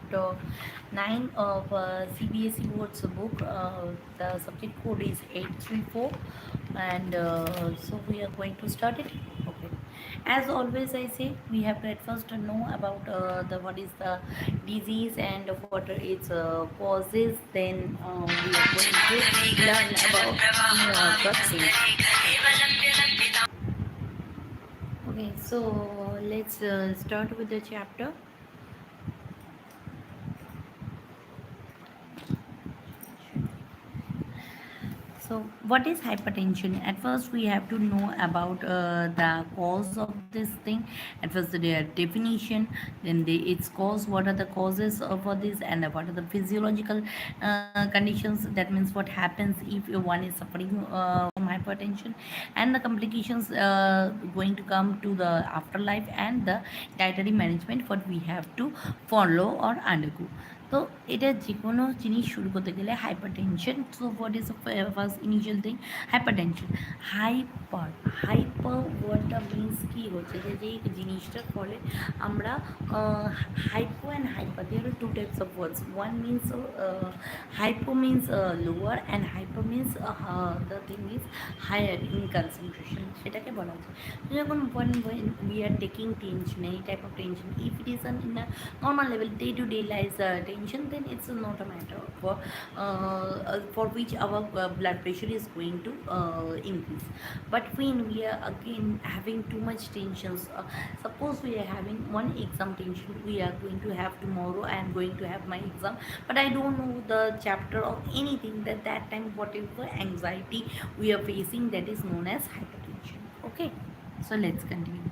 chapter 9 of CBSE Words book. The subject code is 834, and so we are going to start it. Okay. As always, I say we have to at first know about the what is the disease and what are its causes. Then we are going to learn about vaccines. Okay, so let's start with the chapter. So, what is hypertension? At first, we have to know about the cause of this thing. At first, their definition, then its cause. What are the causes for this, and what are the physiological conditions? That means what happens if one is suffering from hypertension, and the complications going to come to the afterlife, and the dietary management what we have to follow or undergo. তো এটা যে কোনো জিনিস শুরু করতে গেলে hyper tension, so what is first initial thing? Hyper tension. Hyper ওয়ার্ডটা means কী হচ্ছে যে যেই জিনিসটার ফলে আমরা hypo and hyper, there are two types of words. One means hypo means lower, and hyper means the thing is higher in concentration, সেটাকে বলা হচ্ছে। যখন we are taking tension, any type of tension, if it is in a normal level day to day life tension, then it's not a matter for which our blood pressure is going to increase. But when we are again having too much tensions, suppose we are having one exam tension, we are going to have tomorrow, I am going to have my exam, but I don't know the chapter or anything, that time whatever anxiety we are facing, that is known as hypertension. Okay, so let's continue.